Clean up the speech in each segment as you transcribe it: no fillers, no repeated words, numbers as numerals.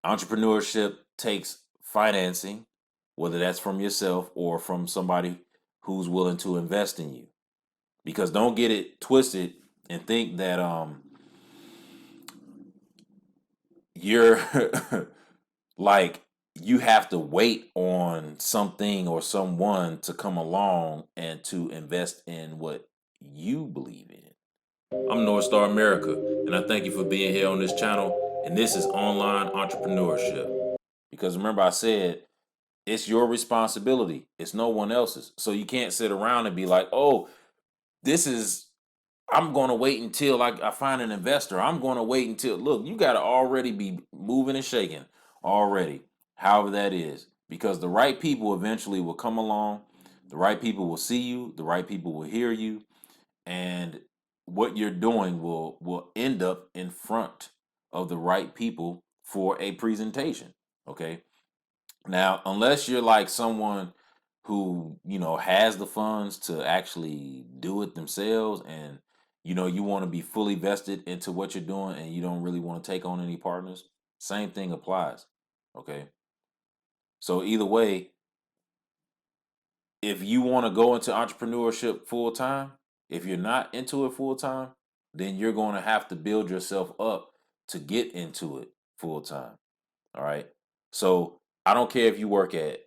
Entrepreneurship takes financing, whether that's from yourself or from somebody who's willing to invest in you. Because don't get it twisted and think that you're like you have to wait on something or someone to come along and to invest in what you believe in. I'm North Star America, and I thank you for being here on this channel. And this is online entrepreneurship. Because remember, I said it's your responsibility, it's no one else's. So you can't sit around and be like, oh, this is, I'm going to wait until I find an investor. I'm going to wait until, look, you got to already be moving and shaking already, however that is. Because the right people eventually will come along. The right people will see you. The right people will hear you, and what you're doing will end up in front of the right people for a presentation. Okay. Now, unless you're like someone who, has the funds to actually do it themselves, and you want to be fully vested into what you're doing, and you don't really want to take on any partners, same thing applies. Okay. So either way, if you want to go into entrepreneurship full time, if you're not into it full time, then you're going to have to build yourself up to get into it full time. All right. So I don't care if you work at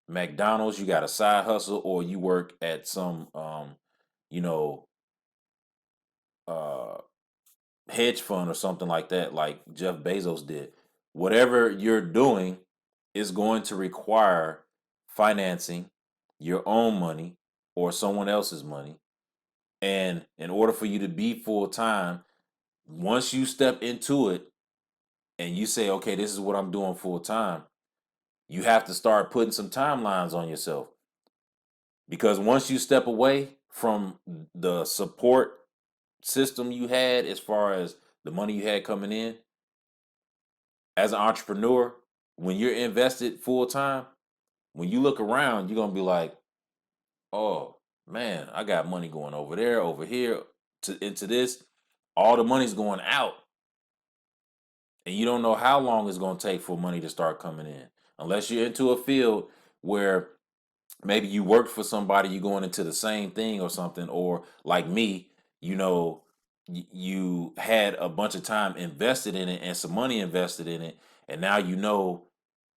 McDonald's, you got a side hustle, or you work at some, you know, uh, hedge fund or something like that, like Jeff Bezos did. Whatever you're doing is going to require financing, your own money or someone else's money. And in order for you to be full time, once you step into it and you say, okay, this is what I'm doing full time, you have to start putting some timelines on yourself. Because once you step away from the support system you had, as far as the money you had coming in, as an entrepreneur, when you're invested full time, when you look around, you're gonna be like, "Oh man, I got money going over there, over here, to into this. All the money's going out, and you don't know how long it's gonna take for money to start coming in, unless you're into a field where maybe you worked for somebody, you going into the same thing or something, or like me, you had a bunch of time invested in it and some money invested in it, and now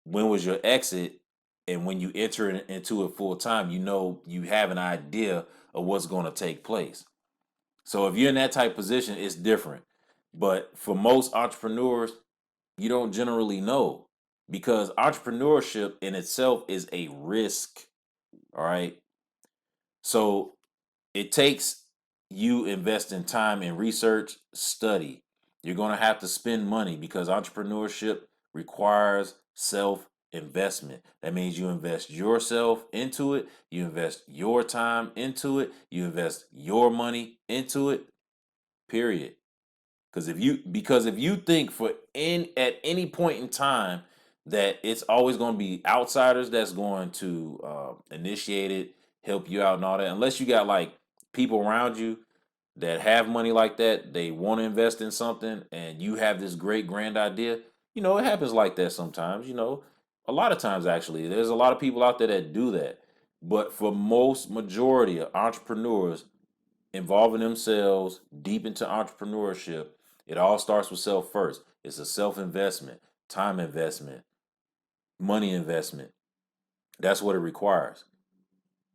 when was your exit, and when you enter into it full time, you have an idea of what's going to take place. So if you're in that type position, it's different. But for most entrepreneurs, you don't generally know, because entrepreneurship in itself is a risk. All right. So it takes you investing time in research, study. You're going to have to spend money because entrepreneurship requires self investment. That means you invest yourself into it, you invest your time into it, you invest your money into it, period. Because if you think at any point in time that it's always going to be outsiders that's going to initiate it, help you out, and all that, unless you got like people around you that have money like that, they want to invest in something, and you have this great grand idea. It happens like that sometimes. A lot of times actually, there's a lot of people out there that do that. But for most majority of entrepreneurs involving themselves deep into entrepreneurship, it all starts with self first. It's a self investment, time investment, money investment. That's what it requires.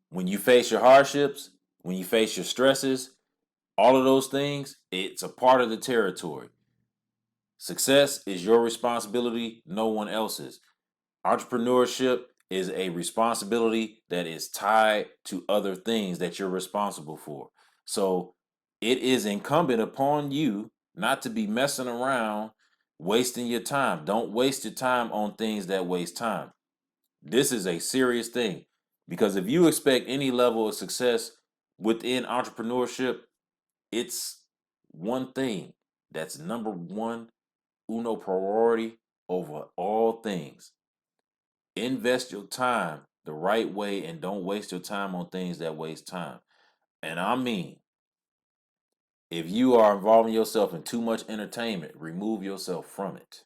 When you face your hardships, when you face your stresses, all of those things, it's a part of the territory. Success is your responsibility, no one else's. Entrepreneurship is a responsibility that is tied to other things that you're responsible for. So it is incumbent upon you not to be messing around, wasting your time. Don't waste your time on things that waste time. This is a serious thing, because if you expect any level of success within entrepreneurship, it's one thing that's number one, uno priority over all things. Invest your time the right way and don't waste your time on things that waste time. And I mean, if you are involving yourself in too much entertainment, remove yourself from it.